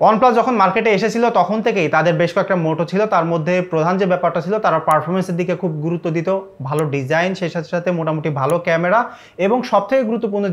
OnePlus যখন মার্কেটে এসেছিল তখন থেকেই তাদের বেশ কয়েকটা মোটো ছিল, তার মধ্যে প্রধান যে ব্যাপারটা ছিল তারা পারফরমেন্সের দিকে খুব গুরুত্ব দিত, ভালো ডিজাইন, সেই সাথে সাথে মোটামুটি ভালো ক্যামেরা, এবং সবথেকে গুরুত্বপূর্ণ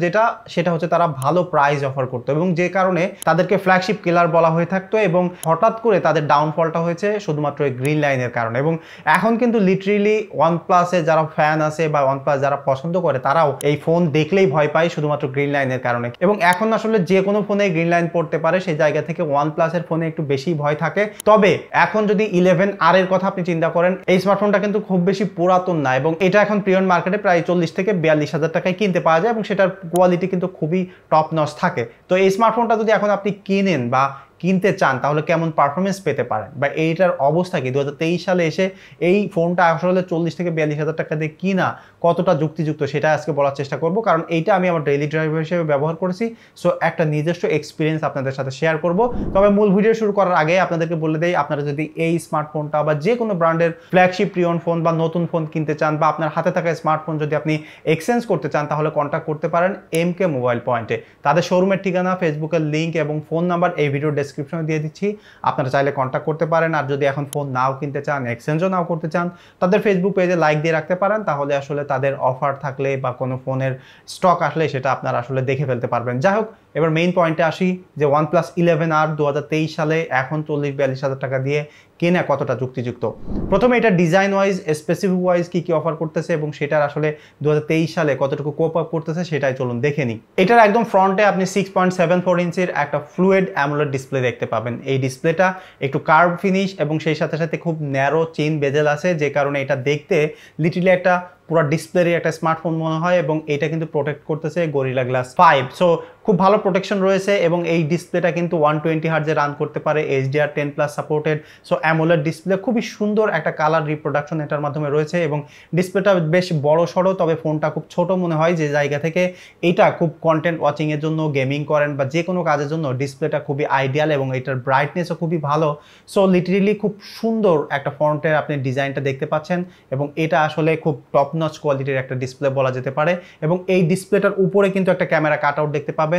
সেটা হচ্ছে তারা ভালো প্রাইস অফার করতো, এবং যে কারণে তাদেরকে ফ্ল্যাগশিপ কিলার বলা হয়ে থাকতো। এবং হঠাৎ করে তাদের ডাউনফলটা হয়েছে শুধুমাত্র এই গ্রিন লাইনের কারণে। এবং এখন কিন্তু লিটারেলি OnePlus-এ যারা ফ্যান আছে বা OnePlus যারা পছন্দ করে তারাও এই ফোন দেখলেই ভয় পায় শুধুমাত্র গ্রিন লাইনের কারণে। এবং এখন আসলে যে কোনো ফোনে গ্রিন লাইন পড়তে পারে, সেই জায়গা থেকে OnePlus এর ফোনে একটু বেশি ভয় থাকে। তবে এখন যদি 11R এর কথা আপনি চিন্তা করেন, এই স্মার্টফোনটা কিন্তু খুব বেশি পুরাতন না, এবং এটা এখন প্রিয়ন মার্কেটে প্রায় 40 থেকে 42,000 টাকায় কিনতে পাওয়া যায়, এবং সেটার কোয়ালিটি কিন্তু খুবই টপ নচ থাকে। তো এই স্মার্টফোনটা যদি এখন আপনি কিনেন বা কিনতে চান তাহলে কেমন পারফরমেন্স পেতে পারেন, বা এইটার অবস্থা কি 2023 সালে এসে এই ফোনটা আসলে 40 থেকে 42,000 টাকা দিয়ে কিনা কতটা যুক্তিযুক্ত সেটা আজকে বলার চেষ্টা করব, কারণ এইটা আমি আমার ডেইলি ড্রাইভার হিসেবে ব্যবহার করেছি। সো একটা নিজস্ব এক্সপিরিয়েন্স আপনাদের সাথে শেয়ার করব। তবে মূল ভিডিও শুরু করার আগে আপনাদেরকে বলে দেই, আপনারা যদি এই স্মার্টফোনটা বা যে কোনো ব্র্যান্ডের ফ্ল্যাগশিপ প্রিয়ন ফোন বা নতুন ফোন কিনতে চান, বা আপনার হাতে থাকা স্মার্টফোন যদি আপনি এক্সচেঞ্জ করতে চান, তাহলে কন্ট্যাক্ট করতে পারেন MK মোবাইল পয়েন্টে। তাদের শোরুমের ঠিকানা, ফেসবুকের লিঙ্ক এবং ফোন নাম্বার এই ভিডিও ডেসক্রিপশনে দিয়ে দিচ্ছি, আপনারা চাইলে কন্ট্যাক্ট করতে পারেন। আর যদি এখন ফোন নাও কিনতে চান, এক্সচেঞ্জও নাও করতে চান, তাদের ফেসবুক পেজে লাইক দিয়ে রাখতে পারেন, তাহলে আসলে তাদের অফার থাকলে বা কোনো ফোনের স্টক আসলে সেটা আপনারা আসলে দেখে ফেলতে পারবেন। যাই হোক, এবার মেইন পয়েন্টে আসি যে OnePlus 11R 2023 সালে এখন 40-42,000 টাকা দিয়ে কেনা কতটা যুক্তিযুক্ত। প্রথমে এটা ডিজাইন ওয়াইজ, স্পেসিফিক ওয়াইজ কি অফার করতেছে এবং সেটার আসলে 2023 সালে কতটুকু কোপ আপ করতেছে সেটাই চলুন দেখে নিই। এটার একদম ফ্রন্টে আপনি 6.74 ইঞ্চির একটা ফ্লুয়েড অ্যামোলেড ডিসপ্লে দেখতে পাবেন। এই ডিসপ্লেটা একটু কার্ভ ফিনিশ এবং সেই সাথে সাথে খুব ন্যারো চেইন বেজেল আছে, যে কারণে এটা দেখতে লিটারলি একটা পুরো ডিসপ্লেরই একটা স্মার্টফোন মনে হয়। এবং এটা কিন্তু প্রোটেক্ট করতেছে গরিলা গ্লাস 5, সো খুব ভালো প্রোটেকশন রয়েছে। এবং এই ডিসপ্লেটা কিন্তু 120 হার্জে রান করতে পারে, HDR10+ supported. So AMOLED display, খুবই সুন্দর একটা কালার রিপ্রোডাকশন এটার মাধ্যমে রয়েছে, এবং ডিসপ্লেটা বেশ বড় সড়ো, তবে ফোনটা খুব ছোট মনে হয়, যে জায়গা থেকে এটা খুব কন্টেন্ট ওয়াচিং এর জন্য, গেমিং করেন বা যে কোনো কাজের জন্য ডিসপ্লেটা খুবই আইডিয়াল, এবং এটার ব্রাইটনেসও খুবই ভালো। সো লিটারেলি খুব সুন্দর একটা ফন্টের আপনি ডিজাইনটা দেখতে পাচ্ছেন, এবং এটা আসলে খুব টপ নচ কোয়ালিটির একটা ডিসপ্লে বলা যেতে পারে। এবং এই ডিসপ্লেটার উপরে কিন্তু একটা ক্যামেরা কাট আউট দেখতে পাবেন,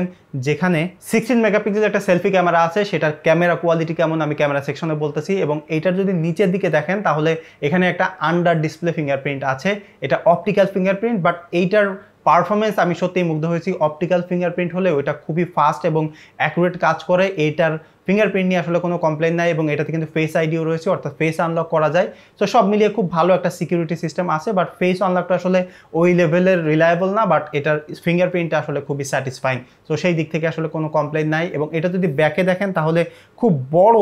যেখানে 16 মেগাপিক্সেল একটা সেলফি ক্যামেরা আছে। সেটার ক্যামেরা কোয়ালিটি কেমন আমি ক্যামেরা সেকশনে বলতেছি। এবং এইটার যদি নিচের দিকে দেখেন তাহলে এখানে একটা আন্ডার ডিসপ্লে ফিঙ্গারপ্রিন্ট আছে, এটা অপটিক্যাল ফিঙ্গারপ্রিন্ট, বাট এইটার পারফরমেন্স আমি সত্যিই মুগ্ধ হয়েছি। অপটিক্যাল ফিঙ্গারপ্রিন্ট হলেও এটা খুবই ফাস্ট এবং অ্যাকুরেট কাজ করে। এইটার ফিঙ্গারপ্রিন্ট নিয়ে আসলে কোনো কমপ্লেন নাই, এবং এটাতে কিন্তু ফেস আইডিও রয়েছে, অর্থাৎ ফেস আনলক করা যায়। তো সব মিলিয়ে খুব ভালো একটা সিকিউরিটি সিস্টেম আছে, বাট ফেস আনলকটা আসলে ওই লেভেলের রিলায়েবল না, বাট এটার ফিঙ্গারপ্রিন্টটা আসলে খুবই স্যাটিসফাইং। তো সেই দিক থেকে আসলে কোনো কমপ্লেন নাই। এবং এটা যদি ব্যাকে দেখেন তাহলে খুব বড়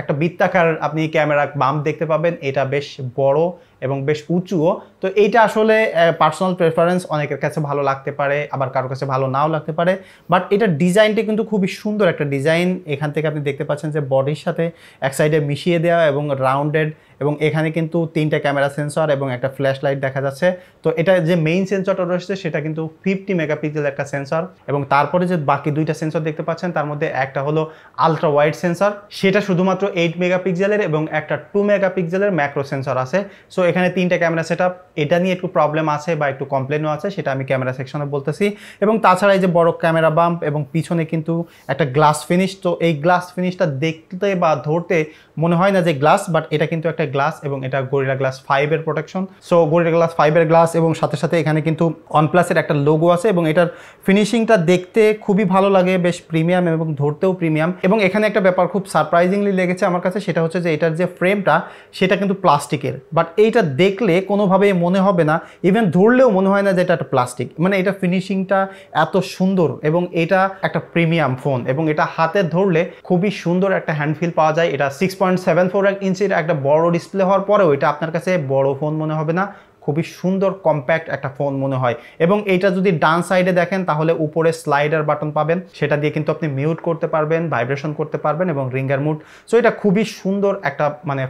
একটা বৃত্তাকার আপনি ক্যামেরা বাম্প দেখতে পাবেন, এটা বেশ বড় এবং বেশ উঁচুও। তো এইটা আসলে পার্সোনাল প্রেফারেন্স, অনেকের কাছে ভালো লাগতে পারে, আবার কারোর কাছে ভালো নাও লাগতে পারে, বাট এটার ডিজাইনটা কিন্তু খুবই সুন্দর একটা ডিজাইন। এখান থেকে আপনি দেখতে পাচ্ছেন যে বডির সাথে এক সাইডে মিশিয়ে দেওয়া এবং রাউন্ডেড, এবং এখানে কিন্তু 3টা ক্যামেরা সেন্সর এবং একটা ফ্ল্যাশ লাইট দেখা যাচ্ছে। তো এটা যে মেইন সেন্সরটা রয়েছে সেটা কিন্তু 50 মেগাপিক্সেল একটা সেন্সর, এবং তারপরে যে বাকি 2টা সেন্সর দেখতে পাচ্ছেন তার মধ্যে একটা হলো আলট্রা ওয়াইড সেন্সর, সেটা শুধুমাত্র 8 মেগাপিক্সেলের, এবং একটা 2 মেগাপিক্সেলের ম্যাক্রো সেন্সর আছে। সো এখানে 3টা ক্যামেরা সেটআপ, এটা নিয়ে একটু প্রবলেম আছে বা একটু কমপ্লেনও আছে, সেটা আমি ক্যামেরা সেকশনে বলতেছি। এবং তাছাড়া এই যে বড় ক্যামেরা বাম্প এবং পিছনে কিন্তু একটা গ্লাস ফিনিশ। তো এই গ্লাস ফিনিশটা দেখতে বা ধরতে মনে হয় না যে গ্লাস, বাট এটা কিন্তু একটা গ্লাস, এবং এটা গরিলা গ্লাস 5 এর প্রোটেকশন। সো গরিলা গ্লাস 5 এর গ্লাস, এবং সাথে সাথে এখানে কিন্তু OnePlus এর একটা লোগো আছে, এবং এটার ফিনিশিংটা দেখতে খুবই ভালো লাগে, বেশ প্রিমিয়াম এবং ধরতেও প্রিমিয়াম। এবং এখানে একটা ব্যাপার খুব সারপ্রাইজিংলি লেগেছে আমার কাছে, সেটা হচ্ছে যে এটার যে ফ্রেমটা সেটা কিন্তু প্লাস্টিকের, বাট এইটা দেখলে কোনোভাবেই মনে হবে না, ইভেন ধরলেও মনে হয় না যে এটা একটা প্লাস্টিক। মানে এটা ফিনিশিংটা এত সুন্দর, এবং এটা একটা প্রিমিয়াম ফোন, এবং এটা হাতে ধরলে খুবই সুন্দর একটা হ্যান্ড ফিল পাওয়া যায়। এটা 6.74 ইঞ্চির একটা বড় ডিসপ্লে হওয়ার পরেও এটা আপনার কাছে বড় ফোন মনে হবে না, খুবই সুন্দর কম্প্যাক্ট একটা ফোন মনে হয়। এবং এইটা যদি ডান সাইডে দেখেন তাহলে উপরে স্লাইডার বাটন পাবেন, সেটা দিয়ে কিন্তু আপনি মিউট করতে পারবেন, ভাইব্রেশন করতে পারবেন, এবং রিঙ্গার মুড। সো এটা খুবই সুন্দর একটা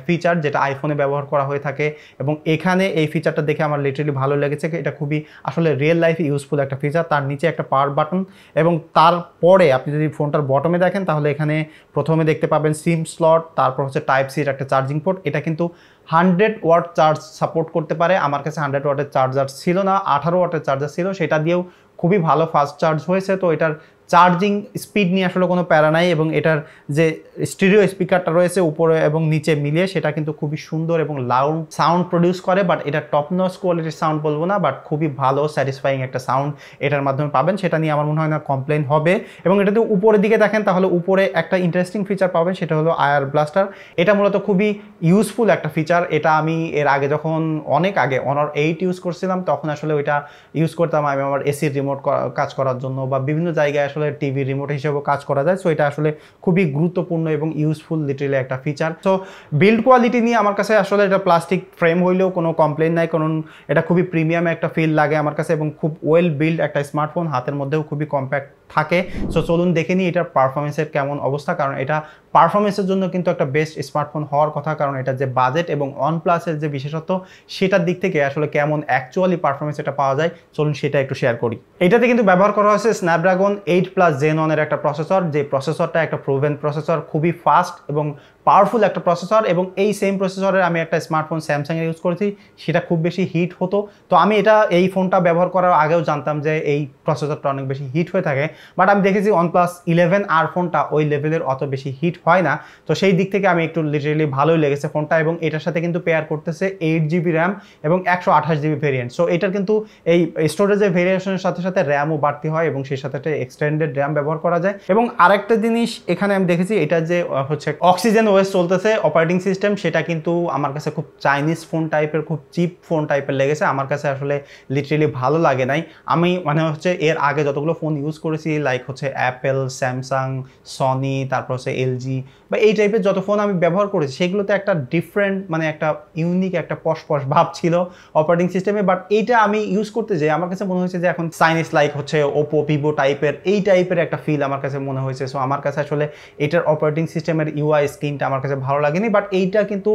ফিচার যেটা আইফোনে ব্যবহার করা হয়ে থাকে। এবং এখানে এই ফিচারটা দেখে আমার লিটারালি ভালো লেগেছে, এটা খুবই আসলে রিয়েল লাইফে ইউজফুল একটা ফিচার। তার নিচে একটা পাওয়ার বাটন, এবং তারপরে আপনি যদি ফোনটার বটমে দেখেন তাহলে এখানে প্রথমে দেখতে পাবেন সিম স্লট, তারপর হচ্ছে টাইপ সির একটা চার্জিং পোর্ট। এটা কিন্তু 100 ওয়াট চার্জ সাপোর্ট করতে পারে। আমার কাছে 100 ওয়াটের চার্জার ছিল না, 18 ওয়াটের চার্জার ছিল, সেটা দিয়েও খুবই ভালো ফাস্ট চার্জ হয়েছে। তো এটার চার্জিং স্পিড নিয়ে আসলে কোনো প্যারা নাই এবং এটার যে স্টিরিও স্পিকারটা রয়েছে উপরে এবং নিচে মিলিয়ে সেটা কিন্তু খুবই সুন্দর এবং লাউড সাউন্ড প্রডিউস করে। বাট এটা টপ নচ কোয়ালিটির সাউন্ড বলবো না, বাট খুবই ভালো স্যাটিসফাইং একটা সাউন্ড এটার মাধ্যমে পাবেন, সেটা নিয়ে আমার মনে হয় না কমপ্লেন হবে। এবং এটা যদি উপরের দিকে দেখেন তাহলে উপরে একটা ইন্টারেস্টিং ফিচার পাবেন, সেটা হলো আয়ার ব্লাস্টার। এটা মূলত খুবই ইউজফুল একটা ফিচার। এটা আমি এর আগে যখন অনেক আগে Honor 8 ইউজ করছিলাম তখন আসলে ওইটা ইউজ করতাম আমি আমার এসির রিমোট কাজ করার জন্য বা বিভিন্ন জায়গায় আসলে টিভি রিমোট হিসেবেও কাজ করা যায়। সো এটা আসলে খুবই গুরুত্বপূর্ণ এবং ইউজফুল লিটারেলি একটা ফিচার। সো বিল্ড কোয়ালিটি নিয়ে আমার কাছে আসলে এটা প্লাস্টিক ফ্রেম হইলেও কোনো কমপ্লেন নাই, কারণ এটা খুবই প্রিমিয়াম একটা ফিল লাগে আমার কাছে এবং খুব ওয়েল বিল্ড একটা স্মার্টফোন, হাতের মধ্যেও খুবই কম্প্যাক্ট থাকে। সো চলুন দেখে নিই এটার পারফরমেন্সের কেমন অবস্থা, কারণ এটা পারফরমেন্সের জন্য কিন্তু একটা বেস্ট স্মার্টফোন হওয়ার কথা, কারণ এটা যে বাজেট এবং OnePlus-এর যে বিশেষত্ব সেটার দিক থেকে আসলে কেমন অ্যাকচুয়ালি পারফরমেন্স এটা পাওয়া যায় চলুন সেটা একটু শেয়ার করি। এটাতে কিন্তু ব্যবহার করা হয়েছে স্ন্যাপড্রাগন 8+ Gen 1 এর একটা প্রসেসর, যে প্রসেসরটা একটা প্রুভেন প্রসেসর, খুবই ফাস্ট এবং পাওয়ারফুল একটা প্রসেসর। এবং এই সেম প্রসেসরের আমি একটা স্মার্টফোন স্যামসাংয়ের ইউজ করেছি, সেটা খুব বেশি হিট হতো। তো আমি এই ফোনটা ব্যবহার করার আগেও জানতাম যে এই প্রসেসরটা অনেক বেশি হিট হয়ে থাকে, বাট আমি দেখেছি OnePlus 11R ফোনটা ওই লেভেলের অত বেশি হিট হয় না। তো সেই দিক থেকে আমি একটু লিটারেলি ভালোই লেগেছে ফোনটা। এবং এটার সাথে কিন্তু পেয়ার করতেছে 8GB র্যাম এবং 128GB ভেরিয়েন্ট। সো এটার কিন্তু এই স্টোরেজের ভেরিয়েশনের সাথে সাথে র্যামও বাড়তি হয় এবং সেই সাথে এক্সটেন্ডেড র্যাম ব্যবহার করা যায়। এবং আরেকটা জিনিস এখানে আমি দেখেছি, এটা যে হচ্ছে অক্সিজেন ওএস চলতেছে অপারেটিং সিস্টেম, সেটা কিন্তু আমার কাছে খুব চাইনিজ ফোন টাইপের, খুব চিপ ফোন টাইপের লেগেছে। আমার কাছে আসলে লিটারেলি ভালো লাগে নাই। আমি মানে হচ্ছে এর আগে যতগুলো ফোন ইউজ করেছি লাইক হচ্ছে অ্যাপেল, স্যামসাং, সনি, তারপর হচ্ছে এলজি বা এই টাইপের যত ফোন আমি ব্যবহার করেছি সেগুলোতে একটা ডিফারেন্ট মানে একটা ইউনিক একটা পশ ভাব ছিল অপারেটিং সিস্টেমে। বাট এইটা আমি ইউজ করতে যাই আমার কাছে মনে হয়েছে যে এখন চাইনিজ লাইক হচ্ছে ওপো, ভিভো টাইপের এই টাইপের একটা ফিল আমার কাছে মনে হয়েছে। সো আমার কাছে আসলে এটার অপারেটিং সিস্টেমের ইউআই স্ক্রিনটা আমার কাছে ভালো লাগেনি। বাট এইটা কিন্তু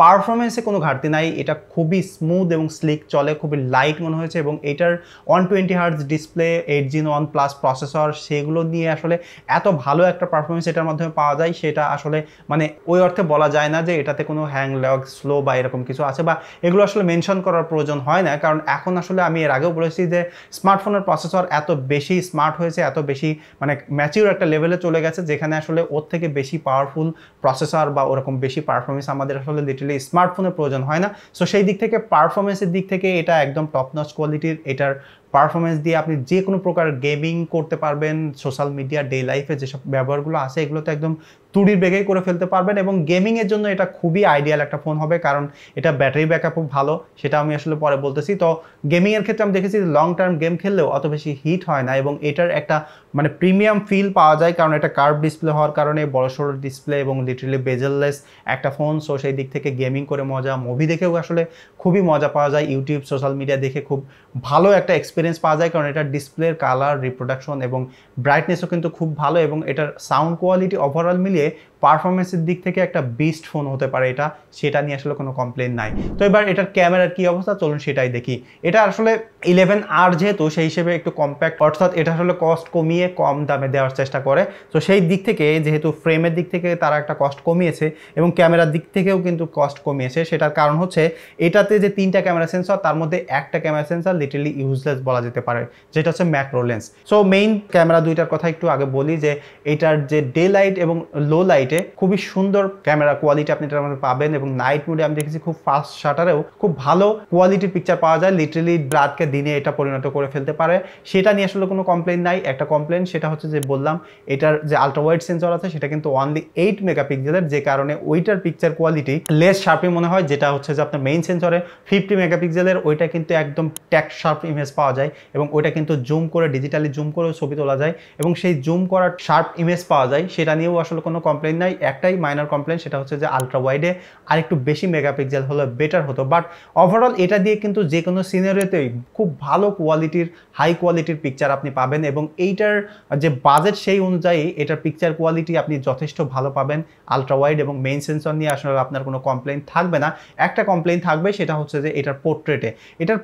পারফরমেন্সে কোনো ঘাটতি নাই, এটা খুবই স্মুথ এবং স্লিক চলে, খুবই লাইট মনে হয়েছে। এবং এটার 120Hz ডিসপ্লে, 8 Gen 1+ প্রসেসর, সেগুলো নিয়ে আসলে এত ভালো একটা পারফরমেন্স এটার মাধ্যমে পাওয়া যায় সেটা আসলে মানে ওই অর্থে বলা যায় না যে এটাতে কোনো হ্যাং ল্যাগ স্লো বা এরকম কিছু আছে, বা এগুলো আসলে মেনশন করার প্রয়োজন হয় না। কারণ এখন আসলে আমি এর আগেও বলেছি যে স্মার্টফোনের প্রসেসর এত বেশি স্মার্ট হয়েছে, এত বেশি মানে ম্যাচিউর একটা লেভেলে চলে গেছে, যেখানে আসলে ওর থেকে বেশি পাওয়ারফুল প্রসেসর বা ওরকম বেশি পারফরমেন্স আমাদের আসলে লিটারালি স্মার্টফোনের প্রয়োজন হয় না। সো সেই দিক থেকে পারফরমেন্সের দিক থেকে এটা একদম টপ নচ কোয়ালিটির। এটার পারফরমেন্স দিয়ে আপনি যে কোনো প্রকার গেমিং করতে পারবেন, সোশ্যাল মিডিয়া, ডে লাইফে যেসব ব্যবহারগুলো আছে এগুলোতে একদম তুড়ির বেগেই করে ফেলতে পারবেন। এবং গেমিংয়ের জন্য এটা খুবই আইডিয়াল একটা ফোন হবে, কারণ এটা ব্যাটারি ব্যাকআপও ভালো, সেটা আমি আসলে পরে বলতেছি। তো গেমিংয়ের ক্ষেত্রে আমি দেখেছি লং টার্ম গেম খেললেও অত বেশি হিট হয় না এবং এটার একটা মানে প্রিমিয়াম ফিল পাওয়া যায়, কারণ এটা কার্ভ ডিসপ্লে হওয়ার কারণে বড়সড় ডিসপ্লে এবং লিটারালি বেজেললেস একটা ফোন। সো সেই দিক থেকে গেমিং করে মজা, মুভি দেখেও আসলে খুবই মজা পাওয়া যায়, ইউটিউব, সোশ্যাল মিডিয়া দেখে খুব ভালো একটা এক্সপিরিয়েন্স পাওয়া যায়, কারণ এটার ডিসপ্লের কালার, রিপ্রোডাকশন এবং ব্রাইটনেসও কিন্তু খুব ভালো। এবং এটার সাউন্ড কোয়ালিটি ওভারঅল মিলিয়ে পারফরমেন্সের দিক থেকে একটা বেস্ট ফোন হতে পারে এটা, সেটা নিয়ে আসলে কোনো কমপ্লেন নাই। তো এবার এটার ক্যামেরার কি অবস্থা চলুন সেটাই দেখি। এটা আসলে 11R যেহেতু সেই হিসেবে একটু কম্প্যাক্ট, অর্থাৎ এটা আসলে কস্ট কমিয়ে কম দামে দেওয়ার চেষ্টা করে। তো সেই দিক থেকে যেহেতু ফ্রেমের দিক থেকে তারা একটা কস্ট কমিয়েছে এবং ক্যামেরার দিক থেকেও কিন্তু কস্ট কমিয়েছে, সেটার কারণ হচ্ছে এটাতে যে 3টা ক্যামেরা সেন্সর তার মধ্যে একটা ক্যামেরা সেন্সর লিটারালি ইউজলেস বলা যেতে পারে, যেটা হচ্ছে macro lens. So main camera দুইটার কথা একটু আগে বলি যে এটার যে ডে লাইট এবং লো লাইটে খুবই সুন্দর ক্যামেরা কোয়ালিটি আপনি এটার মধ্যে পাবেন। এবং নাইট মোডে আমি দেখেছি খুব ফাস্ট শাটারেও খুব ভালো কোয়ালিটির পিকচার পাওয়া যায়, লিটারালি রাতকে দিনে এটা পরিণত করে ফেলতে পারে, সেটা নিয়ে আসলে কোনো কমপ্লেন নাই। একটা কমপ্লেন সেটা হচ্ছে যে বললাম এটার যে আলট্রা ওয়াইড সেন্সর আছে সেটা কিন্তু অনলি 8 মেগাপিক্সেলের, যে কারণে ওইটার পিকচার কোয়ালিটি লেস শার্পই মনে হয়, যেটা হচ্ছে যে আপনার মেইন সেন্সরে 50 মেগাপিক্সেলের ওইটা কিন্তু একদম ট্যাক শার্প ইমেজ পাওয়া যায় এবং ওইটা কিন্তু জুম করে ডিজিটালি জুম করেও ছবি তোলা যায় এবং সেই জুম করার শার্প ইমেজ পাওয়া যায়, সেটা নিয়েও আসলে কোনো কমপ্লেন নাই। একটাই মাইনর কমপ্লেন, সেটা হচ্ছে যে আলট্রা ওয়াইডে আর একটু বেশি মেগাপিক্সেল হলে বেটার হতো। বাট ওভারঅল এটা দিয়ে কিন্তু যে কোনো সিনারিওতেই খুব ভালো কোয়ালিটির, হাই কোয়ালিটির পিকচার আপনি পাবেন এবং এইটার যে বাজেট সেই অনুযায়ী এটার পিকচার কোয়ালিটি আপনি যথেষ্ট ভালো পাবেন। আলট্রা ওয়াইড এবং মেইন সেন্সর নিয়ে আসলে আপনার কোনো কমপ্লেন থাকবে না। একটা কমপ্লেন থাকবে, সেটা হচ্ছে যে এটার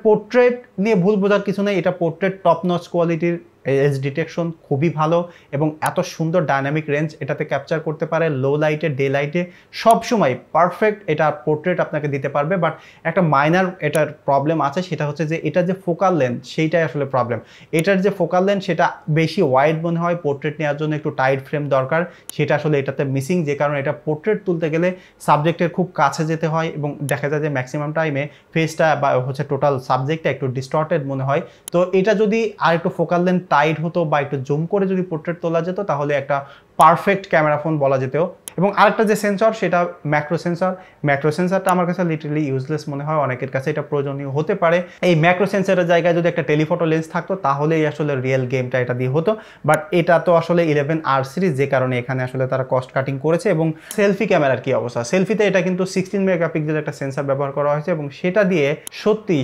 পোর্ট্রেট নিয়ে ভুল বোঝার কিছু নেই, এটা পোর্ট্রেট টপ নচ কোয়ালিটির এজ ডিটেকশন খুবই ভালো এবং এত সুন্দর ডাইনামিক রেঞ্জ এটাতে ক্যাপচার করতে পারে, লো লাইটে ডে লাইটে সবসময় পারফেক্ট এটা পোর্ট্রেট আপনাকে দিতে পারবে। বাট একটা মাইনার এটার প্রবলেম আছে, সেটা হচ্ছে যে এটা যে ফোকাল লেন্থ সেইটাই আসলে প্রবলেম। এটার যে ফোকাল লেন্থ সেটা বেশি ওয়াইড মনে হয়, পোর্ট্রেট নেওয়ার জন্য একটু টাইট ফ্রেম দরকার, সেটা আসলে এটাতে মিসিং, যে কারণে এটা পোর্ট্রেট তুলতে গেলে সাবজেক্টের খুব কাছে যেতে হয় এবং দেখা যায় যে ম্যাক্সিমাম টাইমে ফেসটা বা হচ্ছে টোটাল সাবজেক্টটা একটু ডিস্টর্টেড মনে হয়। তো এটা যদি আর একটু ফোকাল লেন্থ টাইট হতো বা একটু জুম করে যদি পোর্ট্রেট তোলা যেত তাহলে একটা পারফেক্ট ক্যামেরা ফোন বলা যেত। এবং আরেকটা যে সেন্সর সেটা ম্যাক্রো সেন্সর। ম্যাক্রো সেন্সরটা আমার কাছে লিটারালি ইউজলেস মনে হয়, অনেকের কাছে এটা প্রয়োজনীয় হতে পারে। এই ম্যাক্রো সেন্সরের জায়গায় যদি একটা টেলিফটো লেন্স থাকতো তাহলেই আসলে রিয়েল গেমটা এটা দিয়ে হতো। বাট এটা তো আসলে 11R সিরিজ, যে কারণে এখানে আসলে তারা কস্ট কাটিং করেছে। এবং সেলফি ক্যামেরার কি অবস্থা? সেলফিতে এটা কিন্তু 16 মেগাপিক্সেল একটা সেন্সর ব্যবহার করা হয়েছে এবং সেটা দিয়ে সত্যি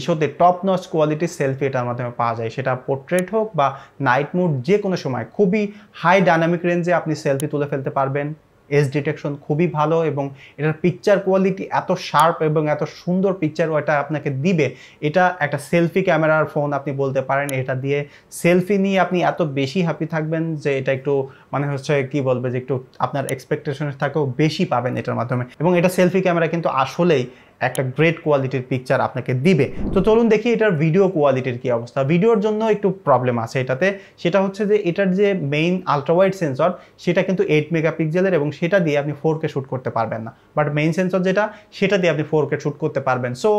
টপ নচ কোয়ালিটির সেলফি এটার মাধ্যমে পাওয়া যায়। সেটা পোর্ট্রেট হোক বা নাইট মুড, যে কোনো সময় খুবই হাই ডাইনামিক রেঞ্জে আপনি সেলফি তুলে ফেলতে পারবেন। এজ ডিটেকশন খুবই ভালো এবং এটার পিকচার কোয়ালিটি এত শার্প এবং এত সুন্দর পিকচার ওটা আপনাকে দিবে। এটা একটা সেলফি ক্যামেরার ফোন আপনি বলতে পারেন। এটা দিয়ে সেলফি নিয়ে আপনি এত বেশি হ্যাপি থাকবেন যে এটা একটু মানে হচ্ছে কি বলবে যে একটু আপনার এক্সপেকটেশনের থেকেও বেশি পাবেন এটার মাধ্যমে। এবং এটা সেলফি ক্যামেরা কিন্তু আসলেই একটা গ্রেট কোয়ালিটির পিকচার আপনাকে দিবে। তো চলুন দেখি এটার ভিডিও কোয়ালিটির কি অবস্থা। ভিডিওর জন্য একটু প্রবলেম আছে এটাতে, সেটা হচ্ছে যে এটার যে মেইন আলট্রাওয়াইড সেন্সর সেটা কিন্তু 8 মেগাপিক্সেলের এবং সেটা দিয়ে আপনি 4K শ্যুট করতে পারবেন না। বাট মেইন সেন্সর যেটা সেটা দিয়ে আপনি 4K শ্যুট করতে পারবেন। সো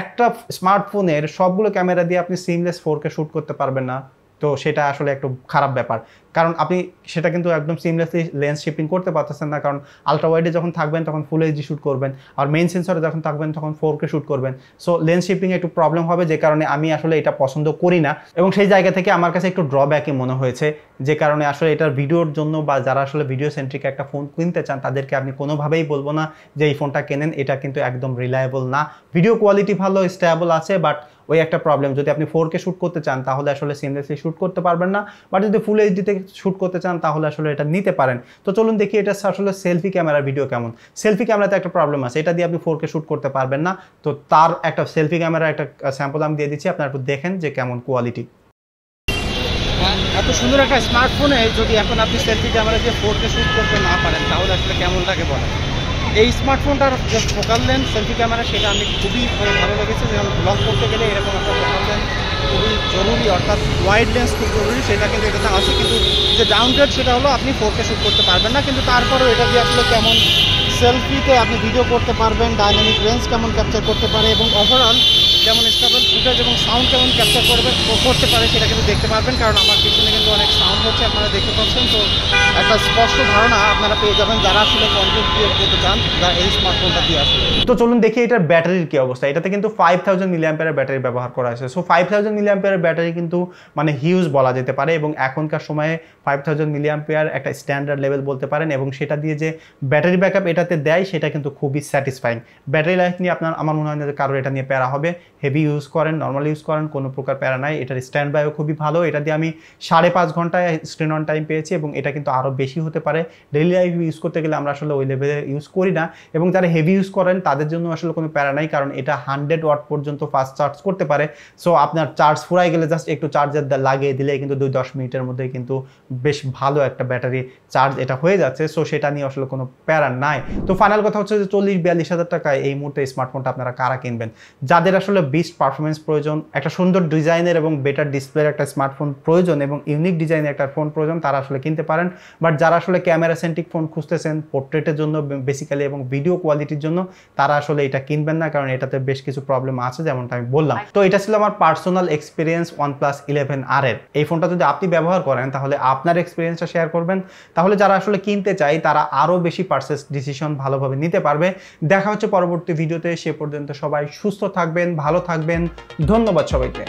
একটা স্মার্টফোনের সবগুলো ক্যামেরা দিয়ে আপনি সিমলেস 4K শ্যুট করতে পারবেন না, তো সেটা আসলে একটু খারাপ ব্যাপার। কারণ আপনি সেটা কিন্তু একদম সিমলেসলি লেন্স শিফটিং করতে পারতেছেন না, কারণ আলট্রা ওয়াইডে যখন থাকবেন তখন ফুল এইচডি শ্যুট করবেন, আর মেইন সেন্সরে যখন থাকবেন তখন 4K শ্যুট করবেন। সো লেন্স শিফটিংয়ে একটু প্রবলেম হবে, যে কারণে আমি আসলে এটা পছন্দ করি না এবং সেই জায়গা থেকে আমার কাছে একটু ড্রব্যাকই মনে হয়েছে, যে কারণে আসলে এটার ভিডিওর জন্য বা যারা আসলে ভিডিও সেন্ট্রিক একটা ফোন কিনতে চান তাদেরকে আপনি কোনোভাবেই বলবো না যে এই ফোনটা কেনেন, এটা কিন্তু একদম রিলায়েবল না। ভিডিও কোয়ালিটি ভালো, স্টেবল আছে, বাট ওই একটা প্রবলেম, যদি আপনি 4K শ্যুট করতে চান তাহলে আসলে সিমলেসলি শ্যুট করতে পারবেন না, বাট যদি ফুল এইচডিতে শ্যুট করতে চান তাহলে আসলে এটা নিতে পারেন। তো চলুন দেখি এটা আসলে সেলফি ক্যামেরার ভিডিও কেমন। সেলফি ক্যামেরাতে একটা প্রবলেম আছে, এটা দিয়ে আপনি 4K শ্যুট করতে পারবেন না। তো তার একটা সেলফি ক্যামেরা একটা স্যাম্পল আমি দিয়ে দিচ্ছি, আপনারা একটু দেখেন যে কেমন কোয়ালিটি। এত সুন্দর একটা স্মার্টফোনে যদি এখন আপনি সেলফি ক্যামেরা দিয়ে 4K শ্যুট করতে না পারেন তাহলে আসলে কেমন লাগে বলেন। এই স্মার্টফোনটার যে ফোকাল লেন্স সেলফি ক্যামেরা সেটা আমি খুবই ভালো লেগেছে, যেমন ব্লগ করতে গেলে এরকম একটা ফোকাল লেন্স খুবই জরুরি, অর্থাৎ ওয়াইড লেন্স খুব জরুরি, সেটা কিন্তু এটাতে আছে। কিন্তু যে ডাউনগ্রেড সেটা হলো আপনি 4K শ্যুট করতে পারবেন না, কিন্তু তারপরেও এটা দিয়ে আসলে কেমন সেলফিতে আপনি ভিডিও করতে পারবেন, ডাইনামিক রেঞ্জ কেমন ক্যাপচার করতে পারে এবং ওভারঅল যেমন স্টেবল ফুটেজ এবং সাউন্ড কেমন ক্যাপচার করতে পারে সেটা কিন্তু দেখতে পারবেন। কারণ আমার পিছনে কিন্তু অনেক সাউন্ড হচ্ছে, আপনারা দেখতে পাচ্ছেন। তো একটা স্পষ্ট ধারণা আপনারা পেয়ে যাবেন যারা আসলে কন্টেন্ট ক্রিয়েট করতে চান এই স্মার্টফোনটা দিয়ে আসলে। তো চলুন দেখি এটার ব্যাটারির কি অবস্থা। এটাতে কিন্তু 5000 মিলিঅ্যাম্পিয়ারের ব্যাটারি ব্যবহার করা হয়েছে। সো 5000 মিলিঅ্যাম্পিয়ারের ব্যাটারি কিন্তু মানে হিউজ বলা যেতে পারে এবং এখনকার সময়ে 5000 মিলিঅ্যাম্পিয়ার একটা স্ট্যান্ডার্ড লেভেল বলতে পারেন এবং সেটা দিয়ে যে ব্যাটারি ব্যাকআপ এটাতে দেয় সেটা কিন্তু খুবই স্যাটিসফাইং। ব্যাটারি লাইফ নিয়ে আমার মনে হয় না যে কারোর এটা নিয়ে প্যারা হবে। হেভি ইউজ করেন, নর্মাল ইউজ করেন, কোনো প্রকার প্যারা নাই। এটার স্ট্যান্ড বাইও খুবই ভালো। এটা দিয়ে আমি 5.5 ঘন্টায় স্ক্রিন অন টাইম পেয়েছি এবং এটা কিন্তু আরও বেশি হতে পারে। ডেইলি লাইফ ইউজ করতে গেলে আমরা আসলে ওই লেভেলে ইউজ করি না এবং যারা হেভি ইউজ করেন তাদের জন্য আসলে কোনো প্যারা নাই, কারণ এটা 100 ওয়াট পর্যন্ত ফাস্ট চার্জ করতে পারে। সো আপনার চার্জ ফুরাই গেলে জাস্ট একটু চার্জার লাগিয়ে দিলে কিন্তু 2-10 মিনিটের মধ্যে কিন্তু বেশ ভালো একটা ব্যাটারি চার্জ এটা হয়ে যাচ্ছে। সো সেটা নিয়ে আসলে কোনো প্যারা নাই। তো ফাইনাল কথা হচ্ছে যে 40-42 হাজার টাকায় এই মুহূর্তে স্মার্টফোনটা আপনারা কারা কিনবেন? যাদের আসলে বেস্ট পারফরমেন্স প্রয়োজন, একটা সুন্দর ডিজাইনের এবং বেটার ডিসপ্লের একটা স্মার্টফোন প্রয়োজন এবং ইউনিক ডিজাইনের একটা ফোন প্রয়োজন, তারা আসলে কিনতে পারেন। বাট যারা আসলে ক্যামেরা সেন্ট্রিক ফোন খুঁজতেছেন পোর্ট্রেটের জন্য বেসিক্যালি এবং ভিডিও কোয়ালিটির জন্য, তারা আসলে এটা কিনবেন না, কারণ এটাতে বেশ কিছু প্রবলেম আছে যেমনটা আমি বললাম। তো এটা ছিল আমার পার্সোনাল এক্সপিরিয়েন্স OnePlus 11R এর। এই ফোনটা যদি আপনি ব্যবহার করেন তাহলে আপনার এক্সপিরিয়েন্সটা শেয়ার করবেন, তাহলে যারা আসলে কিনতে চায় তারা আরও বেশি পারচেজ ডিসিশন ভালোভাবে নিতে পারবে। দেখা হচ্ছে পরবর্তী ভিডিওতে। সে পর্যন্ত সবাই সুস্থ থাকবেন, ভালো থাকবেন। ধন্যবাদ সবাইকে।